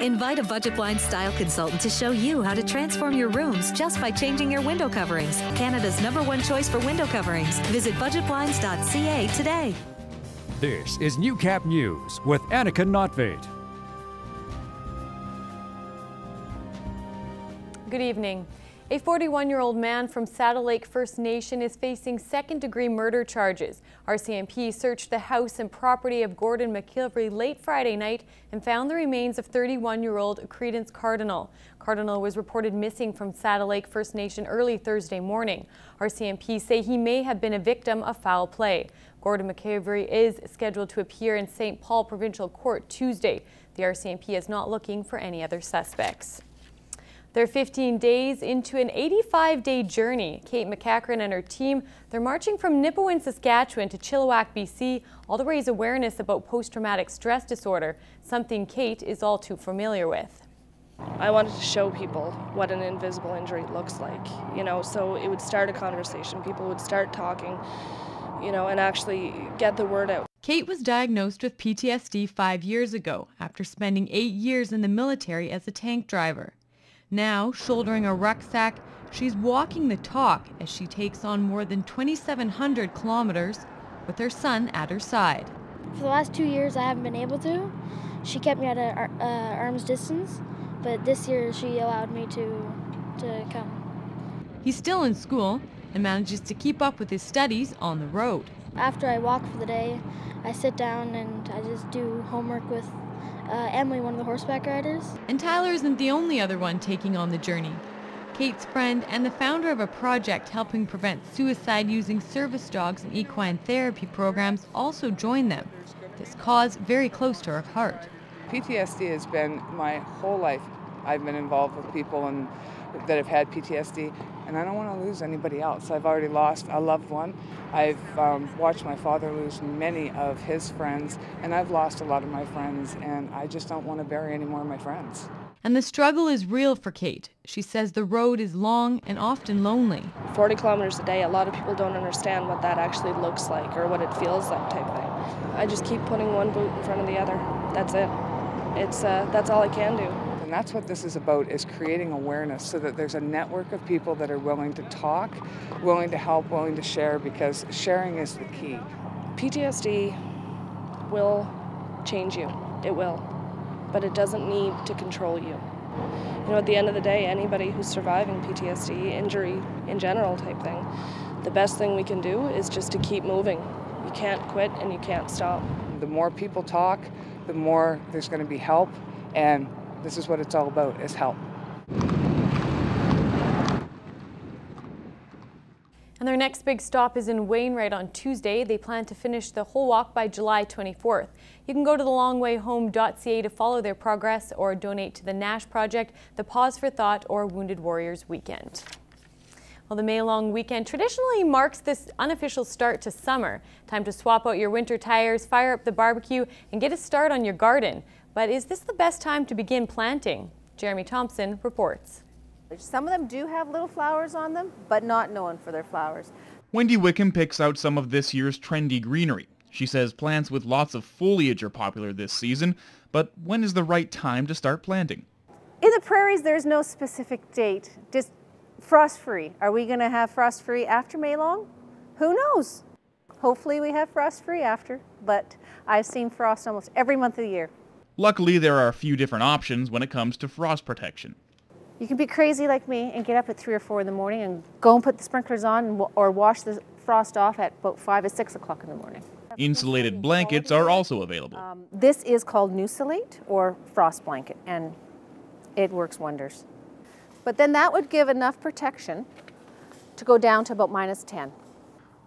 Invite a Budget Blinds style consultant to show you how to transform your rooms just by changing your window coverings. Canada's #1 choice for window coverings. Visit budgetblinds.ca today. This is Newcap News with Annika Notveit. Good evening. A 41-year-old man from Saddle Lake First Nation is facing second-degree murder charges. RCMP searched the house and property of Gordon McKilvery late Friday night and found the remains of 31-year-old Credence Cardinal. Cardinal was reported missing from Saddle Lake First Nation early Thursday morning. RCMP say he may have been a victim of foul play. Gordon McKilvery is scheduled to appear in St. Paul Provincial Court Tuesday. The RCMP is not looking for any other suspects. They're 15 days into an 85-day journey. Kate McCachran and her team, they're marching from Nipawin, Saskatchewan to Chilliwack, BC, all to raise awareness about post-traumatic stress disorder, something Kate is all too familiar with. I wanted to show people what an invisible injury looks like, so it would start a conversation. People would start talking, and actually get the word out. Kate was diagnosed with PTSD 5 years ago after spending 8 years in the military as a tank driver. Now, shouldering a rucksack, she's walking the talk as she takes on more than 2,700 kilometers with her son at her side. For the last 2 years, I haven't been able to. She kept me at arm's distance, but this year she allowed me to come. He's still in school and manages to keep up with his studies on the road. After I walk for the day, I sit down and I just do homework with Emily, one of the horseback riders. And Tyler isn't the only other one taking on the journey. Kate's friend and the founder of a project helping prevent suicide using service dogs and equine therapy programs also joined them. This cause very close to her heart. PTSD has been my whole life. I've been involved with people that have had PTSD, and I don't want to lose anybody else. I've already lost a loved one. I've watched my father lose many of his friends, and I've lost a lot of my friends, and I just don't want to bury any more of my friends. And the struggle is real for Kate. She says the road is long and often lonely. 40 kilometers a day, a lot of people don't understand what that actually looks like or what it feels like type thing. I just keep putting one boot in front of the other. That's it. That's all I can do. And that's what this is about, is creating awareness so that there's a network of people that are willing to talk, willing to help, willing to share, because sharing is the key. PTSD will change you. It will. But it doesn't need to control you. At the end of the day, anybody who's surviving PTSD, injury in general type thing, the best thing we can do is just to keep moving. You can't quit and you can't stop. The more people talk, the more there's going to be help, and this is what it's all about, is help. And their next big stop is in Wainwright on Tuesday. They plan to finish the whole walk by July 24th. You can go to thelongwayhome.ca to follow their progress or donate to the Nash Project, the Pause for Thought, or Wounded Warriors Weekend. Well, the May Long weekend traditionally marks this unofficial start to summer. Time to swap out your winter tires, fire up the barbecue, and get a start on your garden. But is this the best time to begin planting? Jeremy Thompson reports. Some of them do have little flowers on them, but not known for their flowers. Wendy Wickham picks out some of this year's trendy greenery. She says plants with lots of foliage are popular this season, but when is the right time to start planting? In the prairies, there's no specific date, just frost-free. Are we going to have frost-free after May Long? Who knows? Hopefully we have frost-free after, but I've seen frost almost every month of the year. Luckily, there are a few different options when it comes to frost protection. You can be crazy like me and get up at 3 or 4 in the morning and go and put the sprinklers on or wash the frost off at about 5 or 6 o'clock in the morning. Insulated blankets are also available. This is called Nusolate or frost blanket, and it works wonders. But then that would give enough protection to go down to about -10.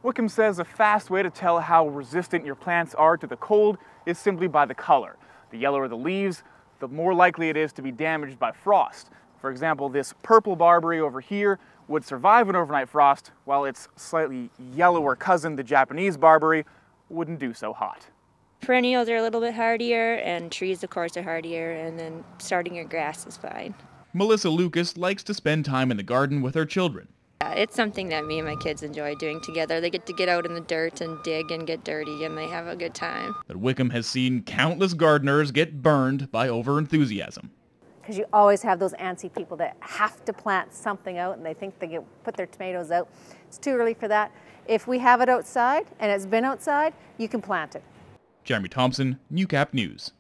Wickham says a fast way to tell how resistant your plants are to the cold is simply by the color. The yellower the leaves, the more likely it is to be damaged by frost. For example, this purple barberry over here would survive an overnight frost, while its slightly yellower cousin, the Japanese barberry, wouldn't do so hot. Perennials are a little bit hardier, and trees, of course, are hardier, and then starting your grass is fine. Melissa Lucas likes to spend time in the garden with her children. Yeah, it's something that me and my kids enjoy doing together. They get to get out in the dirt and dig and get dirty, and they have a good time. But Wickham has seen countless gardeners get burned by overenthusiasm. because you always have those antsy people that have to plant something out and they think they can put their tomatoes out. It's too early for that. If we have it outside and it's been outside, you can plant it. Jeremy Thompson, Newcap News.